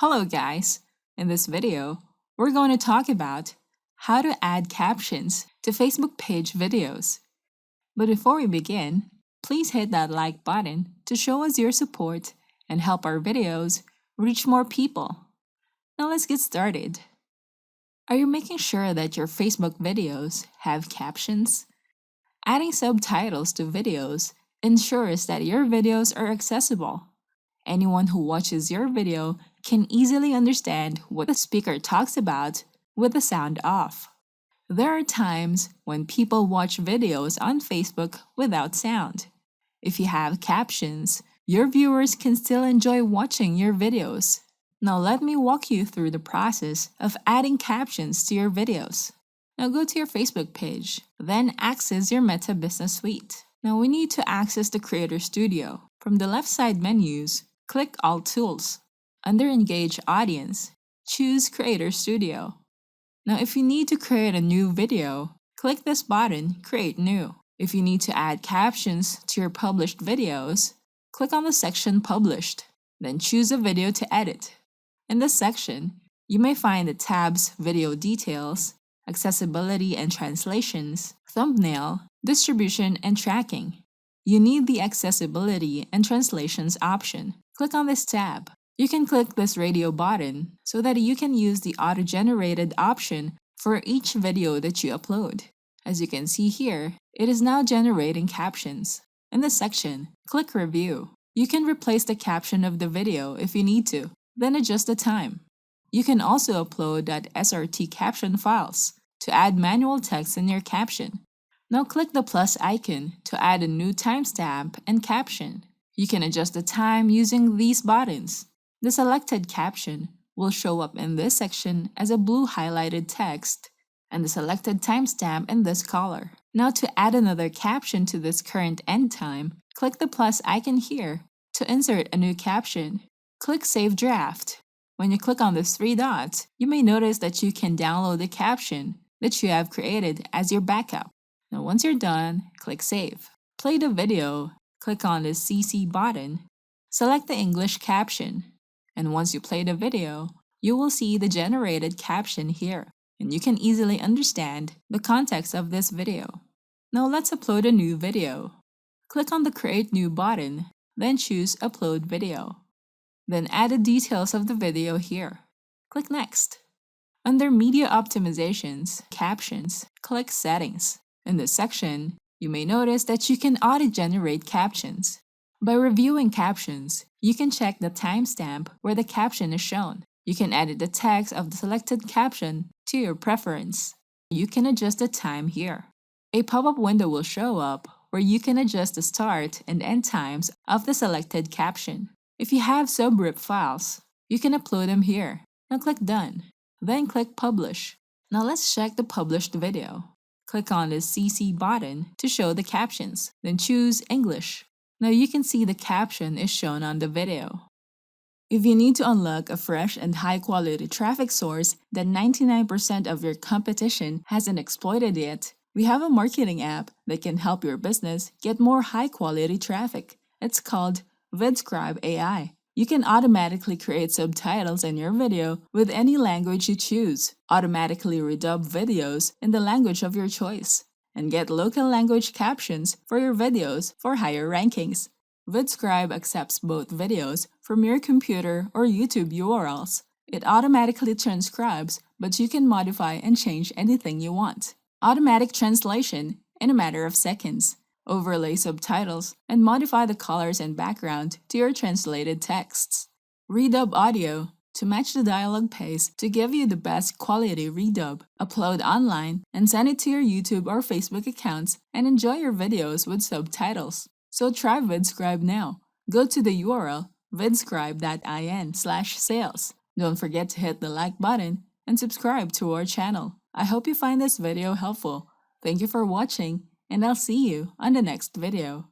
Hello guys! In this video, we're going to talk about how to add captions to Facebook page videos. But before we begin, please hit that like button to show us your support and help our videos reach more people. Now let's get started. Are you making sure that your Facebook videos have captions? Adding subtitles to videos ensures that your videos are accessible. Anyone who watches your video can easily understand what the speaker talks about with the sound off. There are times when people watch videos on Facebook without sound. If you have captions, your viewers can still enjoy watching your videos. Now let me walk you through the process of adding captions to your videos. Now go to your Facebook page, then access your Meta Business Suite. Now we need to access the Creator Studio. From the left side menus, click All Tools. Under Engage Audience, choose Creator Studio. Now if you need to create a new video, click this button, Create New. If you need to add captions to your published videos, click on the section Published, then choose a video to edit. In this section, you may find the tabs Video Details, Accessibility and Translations, Thumbnail, Distribution and Tracking. You need the Accessibility and Translations option. Click on this tab. You can click this radio button so that you can use the auto-generated option for each video that you upload. As you can see here, it is now generating captions. In this section, click Review. You can replace the caption of the video if you need to, then adjust the time. You can also upload .srt caption files to add manual text in your caption. Now click the plus icon to add a new timestamp and caption. You can adjust the time using these buttons. The selected caption will show up in this section as a blue highlighted text, and the selected timestamp in this color. Now to add another caption to this current end time, click the plus icon here to insert a new caption. Click Save Draft. When you click on these three dots, you may notice that you can download the caption that you have created as your backup. Now once you're done, click Save. Play the video, click on the CC button, select the English caption, and once you play the video, you will see the generated caption here, and you can easily understand the context of this video. Now let's upload a new video. Click on the Create New button, then choose Upload Video. Then add the details of the video here. Click Next. Under Media Optimizations, Captions, click Settings. In this section, you may notice that you can auto-generate captions. By reviewing captions, you can check the timestamp where the caption is shown. You can edit the text of the selected caption to your preference. You can adjust the time here. A pop-up window will show up where you can adjust the start and end times of the selected caption. If you have subrip files, you can upload them here. Now click Done. Then click Publish. Now let's check the published video. Click on the CC button to show the captions, then choose English. Now you can see the caption is shown on the video. If you need to unlock a fresh and high-quality traffic source that 99% of your competition hasn't exploited yet, we have a marketing app that can help your business get more high-quality traffic. It's called VidScribe AI. You can automatically create subtitles in your video with any language you choose, automatically redub videos in the language of your choice, and get local language captions for your videos for higher rankings. VidScribe accepts both videos from your computer or YouTube URLs. It automatically transcribes, but you can modify and change anything you want. Automatic translation in a matter of seconds. Overlay subtitles, and modify the colors and background to your translated texts. Redub audio to match the dialogue pace to give you the best quality redub. Upload online and send it to your YouTube or Facebook accounts and enjoy your videos with subtitles. So try VidScribe now. Go to the URL vidscribe.in/sales. Don't forget to hit the like button and subscribe to our channel. I hope you find this video helpful. Thank you for watching, and I'll see you on the next video.